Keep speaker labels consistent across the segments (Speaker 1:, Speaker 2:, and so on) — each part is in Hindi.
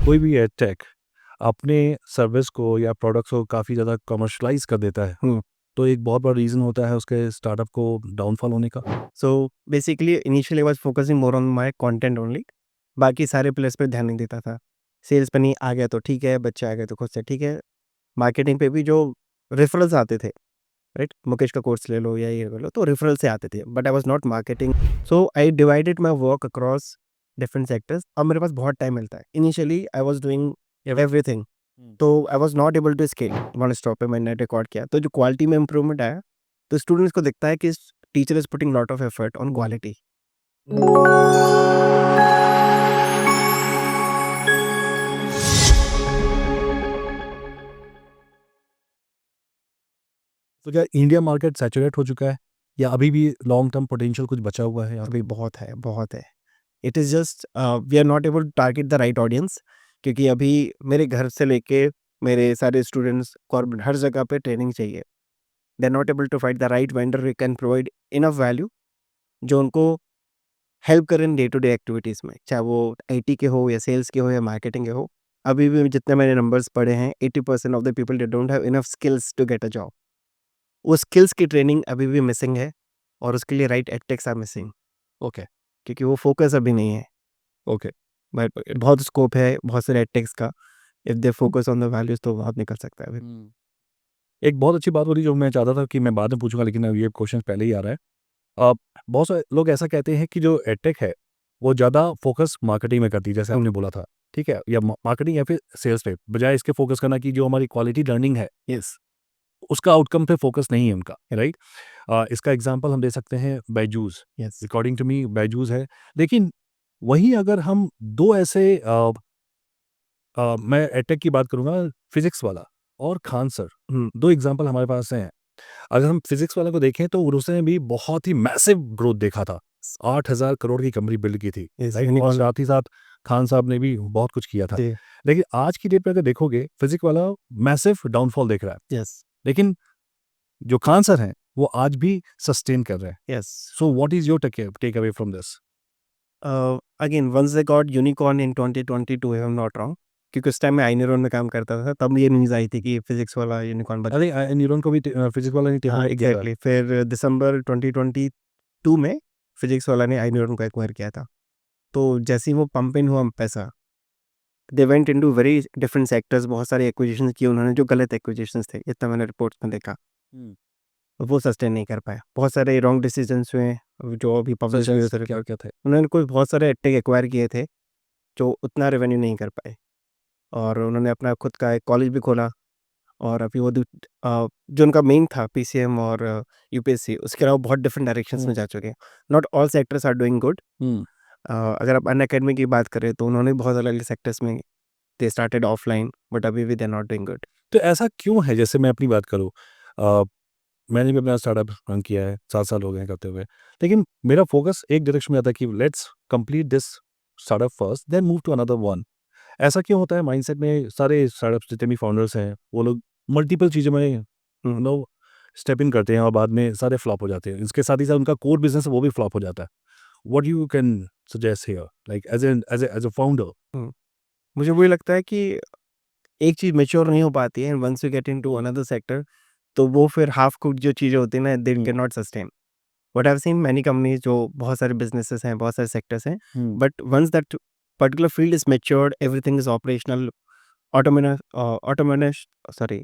Speaker 1: कोई भी एडटेक अपने सर्विस को या प्रोडक्ट्स को काफ़ी ज़्यादा कमर्शलाइज़ कर देता है, तो एक बहुत बड़ा रीज़न होता है उसके स्टार्टअप को डाउनफॉल होने का।
Speaker 2: So basically, initially I was focusing more on my content only. बाकी सारे प्लेस पे ध्यान नहीं देता था। सेल्स पे नहीं आ गया तो ठीक है, बच्चे आ गए तो खुद से ठीक है। मार्केटिंग पे भी जो रेफरल्स आते थे, राइट? मुकेश का कोर्स ले लो या ये ले लो, तो रेफरल से आते थे, but I was not marketing. So I divided my work across different sectors. अब मेरे पास बहुत टाइम मिलता है। Initially I was doing everything, तो I was not able to scale. One stop पे मैंने रिकॉर्ड किया, तो जो क्वालिटी में इंप्रूवमेंट आया, तो स्टूडेंट्स को दिखता है कि teacher is putting lot of effort on quality.
Speaker 1: तो क्या इंडिया मार्केट सैचुरेट हो चुका है या अभी भी लॉन्ग टर्म पोटेंशियल कुछ बचा हुआ है?
Speaker 2: अभी बहुत है, बहुत है। It is just we are not able to target the right audience, क्योंकि अभी मेरे घर से लेके मेरे सारे स्टूडेंट्स को हर जगह पे ट्रेनिंग चाहिए। They are not able to find the right vendor who can provide enough value जो उनको हेल्प करें डे टू डे एक्टिविटीज़ में, चाहे वो आईटी के हो या सेल्स के हो या मार्केटिंग के हो। अभी भी जितने मैंने नंबर्स पढ़े हैं, 80% of the people they don't have enough skills to get a job. वो स्किल्स की ट्रेनिंग अभी भी मिसिंग है, और उसके लिए right ethics are missing,
Speaker 1: okay,
Speaker 2: क्योंकि वो फोकस अभी नहीं है।
Speaker 1: ओके।
Speaker 2: बट बहुत स्कोप है बहुत सारे एथिक्स का। If they focus on the values तो बहुत निकल सकता है अभी।
Speaker 1: एक बहुत अच्छी बात हो रही जो मैं चाहता था कि मैं बाद में पूछूंगा, लेकिन अब ये क्वेश्चन पहले ही आ रहा है। बहुत सारे लोग ऐसा कहते हैं कि जो एडटेक है वो ज़्यादा फोकस मार्केटिंग में करती है, जैसे आपने बोला था, ठीक है, या मार्केटिंग या फिर सेल्स पे, बजाय इसके फोकस करना कि जो हमारी क्वालिटी लर्निंग है
Speaker 2: यस।
Speaker 1: उसका आउटकम पे फोकस नहीं है उनका, राइट? इसका एग्जांपल हम दे सकते हैं Byju's.
Speaker 2: Yes.
Speaker 1: According to me Byju's है, लेकिन वहीं अगर हम दो ऐसे मैं एडटेक की बात करूंगा, फिजिक्स वाला और खान सर, दो एग्जांपल हमारे पास हैं। अगर हम फिजिक्स वाले को देखें तो उसने भी बहुत ही मैसिव ग्रोथ देखा था, 8,000 करोड़ की कंपनी बिल्ड की थी,
Speaker 2: यस,
Speaker 1: राइट? और
Speaker 2: यूनिकॉर्न।
Speaker 1: साथ ही साथ खान साहब ने भी बहुत कुछ किया था।
Speaker 2: जी।
Speaker 1: लेकिन आज की डेट में अगर देखोगे, फिजिक्स वाला मैसिव डाउनफॉल देख रहा है,
Speaker 2: यस।
Speaker 1: लेकिन जो खान सर हैं वो आज भी सस्टेन कर रहे हैं।
Speaker 2: Yes.
Speaker 1: So what is your take away from this?
Speaker 2: Again once they got unicorn in 2022, if I am not wrong, क्योंकि उस टाइम मैं आइनरॉन में काम करता था, तब ये न्यूज़ आई थी कि फिजिक्स वाला यूनिकॉर्न बन।
Speaker 1: अरे न्यूरॉन को भी फिजिक्स वाला ने टेक
Speaker 2: हाँ,
Speaker 1: ओवर किया था।
Speaker 2: एग्जैक्टली। फिर दिसंबर 2022 में फिजिक्स वाला ने आइनरॉन को एक्वायर किया था। तो जैसे ही वो पंप इन हुआ पैसा, they went into very different sectors. बहुत सारे एक्विजिशंस किए उन्होंने, जो गलत एक्विजिशंस थे, इतना मैंने रिपोर्ट्स में देखा। वो सस्टेन नहीं कर पाया। बहुत सारे रॉन्ग डिसीजंस हुए, जो अभी पब्लिश हुए थे।
Speaker 1: क्या क्या थे?
Speaker 2: उन्होंने कोई बहुत सारे एडटेक एक्वायर किए थे, जो उतना रेवेन्यू नहीं कर पाए, और उन्होंने अपना खुद का एक कॉलेज भी खोला। और अभी वो जो उनका मेन था पीसीएम और यूपीएससी, उसके अलावा बहुत डिफरेंट डायरेक्शंस में जा चुके हैं। Not all sectors are doing good. अगर आप अनअकैडमी की बात करें तो उन्होंने बहुत अलग सेक्टर्स में दे स्टार्टेड ऑफलाइन, बट अभी भी they are not doing good.
Speaker 1: तो ऐसा क्यों है? जैसे मैं अपनी बात करूँ, मैंने भी अपना स्टार्टअप रन किया है, 7 साल हो गए हैं करते हुए। लेकिन मेरा फ़ोकस एक डायरेक्शन में आता है कि let's complete this startup first, then move to another one. ऐसा क्यों होता है माइंडसेट में? सारे स्टार्टअप्स जितने भी फाउंडर्स हैं, वो लोग मल्टीपल चीज़ों में नो स्टेप इन करते हैं और बाद में सारे फ्लॉप हो जाते हैं। इसके साथ ही साथ उनका कोर बिज़नेस है वो भी फ्लॉप हो जाता है। What you can suggest here, like as a founder?
Speaker 2: Hmm. मुझे वही लगता है कि एक चीज़ मैच्योर नहीं हो पाती है, and once you get into another sector, तो वो फिर हाफ कुक्ड जो चीज़ें होती हैं ना, they can not sustain. What I have seen many companies, जो बहुत सारे बिज़नेसेस हैं, बहुत सारे सेक्टर्स हैं,
Speaker 1: हुँ।
Speaker 2: But once that particular field is matured, everything is operational, ऑटोमेना ऑटोमेनश सॉरी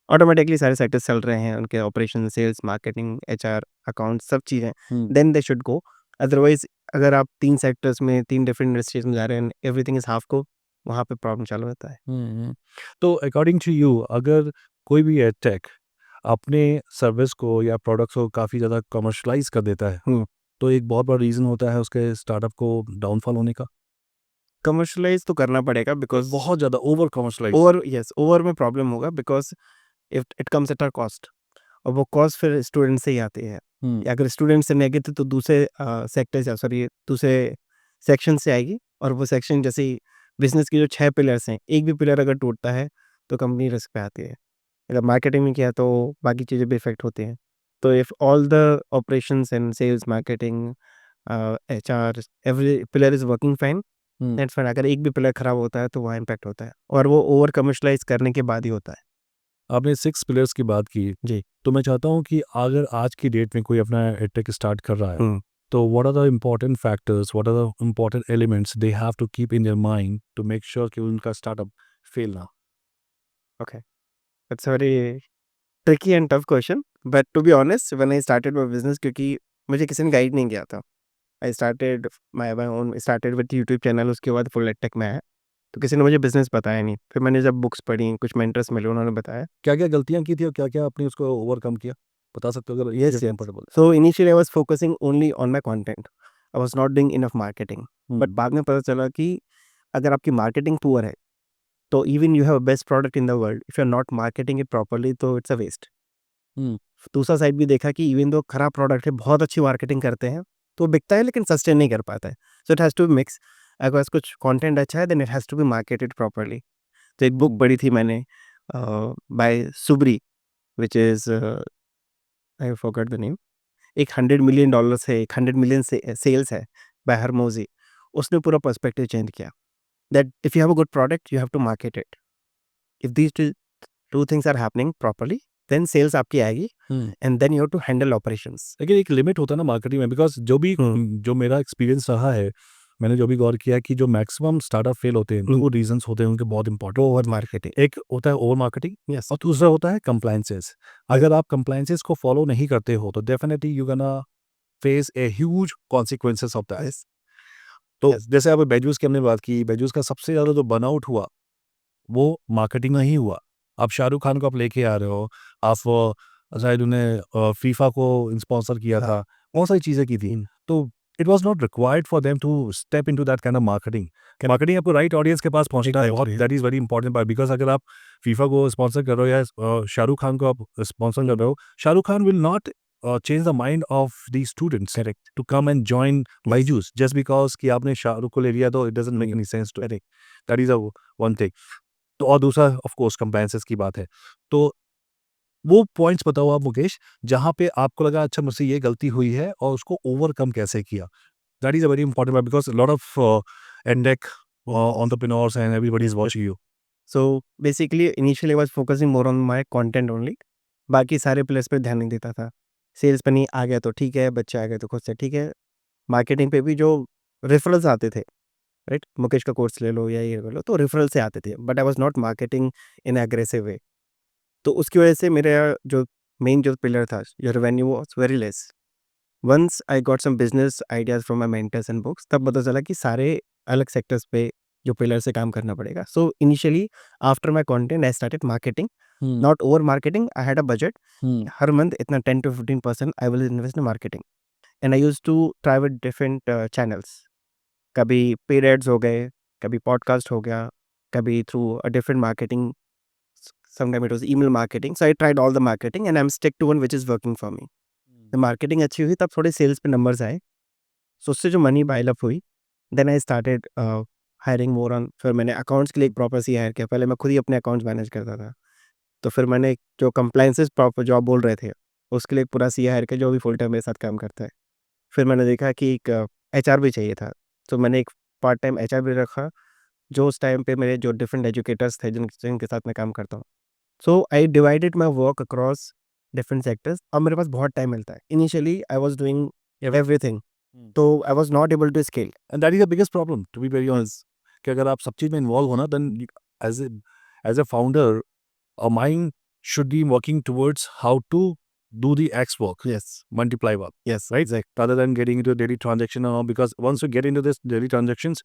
Speaker 2: ऑटोमेटिकली सारे सेक्टर्स चल रहे हैं, उनके operation, sales, marketing, HR, accounts, सब चीज़ें,
Speaker 1: हुँ।
Speaker 2: Then they should go. Otherwise अगर आप 3 सेक्टर्स में, 3 डिफरेंट इंडस्ट्रीज़ में जा रहे हैं, एवरीथिंग इज़ हाफ कुक्ड, वहाँ पे प्रॉब्लम चालू होता है।
Speaker 1: हुँ। तो अकॉर्डिंग टू यू, अगर कोई भी एडटेक अपने सर्विस को या प्रोडक्ट्स को काफ़ी ज़्यादा कमर्शियलाइज़ कर देता है, तो एक बहुत बड़ा रीज़न होता है उसके स्टार्टअप को डाउनफॉल होने का।
Speaker 2: कमर्शियलाइज़ तो करना पड़ेगा, बिकॉज़
Speaker 1: बहुत ज़्यादा over commercialise.
Speaker 2: Over, yes, over में प्रॉब्लम होगा, because if it comes at a cost, और वो कॉस्ट फिर स्टूडेंट से ही आती है।
Speaker 1: हुँ।
Speaker 2: या अगर स्टूडेंट से नेगेटिव, तो दूसरे सेक्टर से, सॉरी, दूसरे सेक्शन से आएगी, और वो सेक्शन जैसे ही बिज़नेस के जो 6 पिलर्स हैं, एक भी पिलर अगर टूटता है, तो कंपनी रिस्क पे आती है। अगर मार्केटिंग में किया तो बाकी चीज़ें भी इफ़ेक्ट होती हैं। तो if all the operations and sales, marketing, HR, every pillar is working fine,
Speaker 1: hmm.
Speaker 2: That's fine. अगर एक भी पिलर खराब होता है तो वहाँ इम्पैक्ट होता है और वो ओवर कमर्शियलाइज़ करने के बाद ही होता है।
Speaker 1: आपने 6 पिलर्स की बात की,
Speaker 2: जी।
Speaker 1: तो मैं चाहता हूँ कि अगर आज की डेट में कोई अपना एडटेक स्टार्ट कर रहा है,
Speaker 2: हुँ।
Speaker 1: तो what are the important factors, what are the important elements they have to keep in their mind to make sure कि उनका स्टार्टअप फेल ना हो?
Speaker 2: Okay. That's a very tricky and tough question but to be honest when I started my business क्योंकि मुझे किसी ने गाइड नहीं किया था। I started my own started with YouTube channel उसके बाद फुल एडटेक में आया। तो किसी ने मुझे बिज़नेस बताया नहीं। फिर मैंने जब बुक्स पढ़ी, कुछ मेंटर्स मिले उन्होंने बताया।
Speaker 1: क्या-क्या गलतियाँ की थी और क्या-क्या आपने उसको ओवरकम किया? बता सकते हो अगर
Speaker 2: Yes,
Speaker 1: if
Speaker 2: yes.
Speaker 1: Comfortable?
Speaker 2: So initially I was focusing only on my content. I was not doing enough marketing.
Speaker 1: Hmm,
Speaker 2: but बाद में पता चला कि अगर आपकी मार्केटिंग पुअर है तो even you have best product in the world if you are not marketing it properly तो इट्स अ वेस्ट।
Speaker 1: हुँ,
Speaker 2: दूसरा साइड भी देखा कि इवन दो खराब प्रोडक्ट है बहुत अच्छी मार्केटिंग करते हैं तो बिकता है लेकिन सस्टेन नहीं कर पाता है। So it has to be mix. अगर कुछ कंटेंट अच्छा है then it has to be marketed properly. तो एक बुक पढ़ी थी मैंने बाय सुब्री which is I forgot the name. एक $100 मिलियन है, एक 100 मिलियन से सेल्स है बाय हरमोज़ी। उसने पूरा पर्सपेक्टिव चेंज किया that if you have a good product you have to market it. If these two things are happening properly then sales आपकी आएगी
Speaker 1: हुँ।
Speaker 2: And then you have to handle operations.
Speaker 1: लेकिन एक लिमिट होता है ना मार्केटिंग में, बिकॉज़
Speaker 2: हुँ।
Speaker 1: जो मेरा एक्सपीरियंस रहा है, मैंने जो भी गौर किया है कि जो मैक्सिमम स्टार्टअप फेल होते हैं, 2 रीज़न्स होते हैं उनके बहुत इम्पोर्टेंट।
Speaker 2: Over marketing.
Speaker 1: एक होता है ओवर मार्केटिंग
Speaker 2: यस।
Speaker 1: और दूसरा होता है कंप्लायंसेस। अगर आप कंप्लायंसेस को फॉलो नहीं करते हो तो definitely you gonna face a huge consequences of that.
Speaker 2: Yes.
Speaker 1: तो
Speaker 2: यस।
Speaker 1: जैसे अब बैजूस की हमने बात की, बैजूस का सबसे ज़्यादा जो बर्नआउट हुआ, वो मार्केटिंग में ही हुआ। आप शाहरुख खान को आप लेके आ रहे हो, आप शायद उन्हें फीफा को स्पॉन्सर किया
Speaker 2: हाँ।
Speaker 1: था, बहुत सारी चीज़ें की थी।
Speaker 2: हुँ।
Speaker 1: तो it was not required for them to step into that kind of marketing. Marketing आपको राइट ऑडियंस के पास पहुँचना है, बहुत
Speaker 2: exactly.
Speaker 1: That is very important part, because अगर आप फीफा को स्पॉन्सर कर रहे हो या शाहरुख खान को आप स्पॉन्सर कर रहे हो, Shahrukh Khan will not change the mind of the students
Speaker 2: correct.
Speaker 1: to come and join
Speaker 2: yes.
Speaker 1: Byju's just because कि आपने शाहरुख को ले लिया तो it doesn't make any sense to it.
Speaker 2: Correct.
Speaker 1: That is a one thing. तो और दूसरा ऑफ कोर्स कंप्लायंसेस की बात है। तो वो पॉइंट्स बताओ आप मुकेश, जहाँ पे आपको लगा अच्छा मुझसे ये गलती हुई है और उसको ओवरकम कैसे किया? That is a very important part because lot of एंडेक entrepreneurs and everybody is watching you.
Speaker 2: So basically initially I was focusing more on my content only. बाकी सारे प्लेस पे ध्यान नहीं देता था। सेल्स पे नहीं आ गया तो ठीक है, बच्चे आ गए तो खुद से ठीक है। मार्केटिंग पे भी जो रेफरल्स आते थे, राइट? मुकेश का कोर्स ले लो या ये ले लो तो रेफरल से आते थे but I was not marketing in aggressive way. तो उसकी वजह से मेरा जो मेन जो पिलर था, your revenue was very less. Once I got some business ideas from my mentors and books तब पता चला कि सारे अलग सेक्टर्स पे जो पिलर से काम करना पड़ेगा। So initially after my content I started marketing,
Speaker 1: hmm,
Speaker 2: not over marketing. I had a budget.
Speaker 1: Hmm,
Speaker 2: हर मंथ इतना 10 to 15% I will invest in marketing and I used to try with different channels. कभी पेड एड्स हो गए, कभी पॉडकास्ट हो गया, कभी through a different marketing. Sometime it was email marketing. So I tried all the marketing and I am stick to one which is working for me. जब मार्केटिंग अच्छी हुई तब थोड़े सेल्स पे नंबर्स आए। सो उससे जो मनी पाइल अप हुई then I started hiring more on. फिर मैंने अकाउंट्स के लिए एक प्रॉपर सी हायर किया। पहले मैं खुद ही अपने अकाउंट्स मैनेज करता था। तो फिर मैंने जो कंप्लायंसेस प्रॉपर जो आप बोल रहे थे, उसके लिए एक पूरा सी हायर किया जो अभी फुल टाइम मेरे साथ काम करता है। फिर मैंने देखा कि एक एचआर भी चाहिए था। तो मैंने एक पार्ट टाइम एचआर भी रखा, जो उस टाइम पे मेरे जो डिफरेंट एजुकेटर्स थे जिनके साथ मैं काम करता हूँ। So I divided my work across different sectors. अब मेरे पास बहुत टाइम मिलता है। Initially I was doing everything
Speaker 1: हुँ।
Speaker 2: तो I was not able to scale.
Speaker 1: And that is the biggest problem to be very honest कि अगर आप सब चीज़ में इन्वॉल्व हो ना then as as a founder our mind should be working towards how to do the X work,
Speaker 2: yes.
Speaker 1: multiply work,
Speaker 2: yes.
Speaker 1: right?
Speaker 2: Exact.
Speaker 1: Rather than getting into daily transaction and all, because once you get into this daily transactions,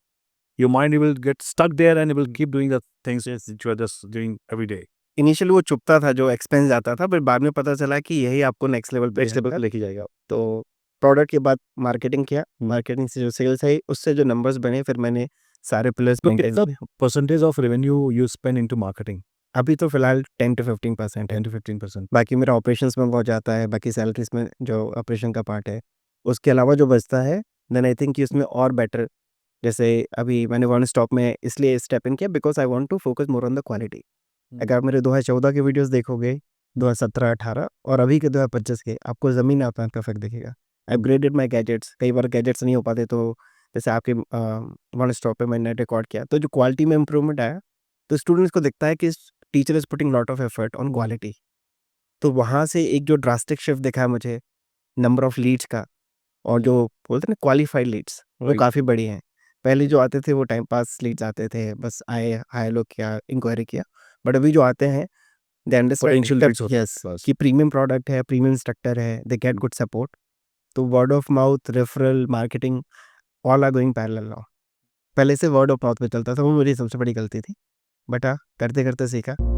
Speaker 1: your mind will get stuck there and it will keep doing the things
Speaker 2: yes.
Speaker 1: that you are just doing every day.
Speaker 2: Initially वो चुभता था जो एक्सपेंस जाता था, फिर बाद में पता चला कि यही आपको नेक्स्ट लेवल पे
Speaker 1: Next level पे
Speaker 2: जाएगा।
Speaker 1: लेके जाएगा।
Speaker 2: तो प्रोडक्ट के बाद मार्केटिंग किया, मार्केटिंग से जो सेल्स आई उससे जो नंबर्स बने फिर मैंने सारे पिलर्स
Speaker 1: तो
Speaker 2: मेंटेन
Speaker 1: कितना
Speaker 2: किए।
Speaker 1: Percentage of revenue you spend into marketing?
Speaker 2: अभी तो फिलहाल 10 to 15% है।
Speaker 1: 10 to 15%.
Speaker 2: बाकी मेरा ऑपरेशंस में बहुत जाता है, बाकी सैलरीज़ में जो ऑपरेशन का पार्ट है। उसके अलावा जो बचता है देन आई थिंक कि उसमें और बेटर, जैसे अभी मैंने वन स्टॉप में इसलिए स्टेप इन किया because I want to focus more on the quality. अगर आप मेरे 2014 के वीडियोज़ देखोगे, 2017-18 और अभी के 2025 के, आपको ज़मीन आसमान का फ़र्क दिखेगा। आई अपग्रेडेड माय गैजेट्स। कई बार गैजेट्स नहीं हो पाते तो जैसे आपके वन स्टॉप पे मैंने रिकॉर्ड किया, तो जो क्वालिटी में इम्प्रूवमेंट आया, तो स्टूडेंट्स को दिखता है कि teacher is putting lot of effort on quality. तो वहाँ से एक जो ड्रास्टिक शिफ्ट दिखा है मुझे नंबर ऑफ लीड्स का, और जो बोलते हैं ना क्वालिफाइड लीड्स, वो
Speaker 1: राइट।
Speaker 2: काफ़ी बड़ी हैं। पहले जो आते थे वो टाइम पास लीड्स आते थे, बस आए, हाय हेलो किया, इंक्वायरी किया। बट अभी जो आते हैं they understand
Speaker 1: potential
Speaker 2: that
Speaker 1: leads होते
Speaker 2: यस
Speaker 1: हैं बस।
Speaker 2: कि प्रीमियम प्रोडक्ट है, प्रीमियम इंस्ट्रक्टर है, दे गेट गुड सपोर्ट। तो word of mouth, referral, marketing all are going parallel now. पहले से वर्ड ऑफ माउथ पे चलता था, वो मेरी सबसे बड़ी गलती थी। बट हाँ, करते-करते सीखा।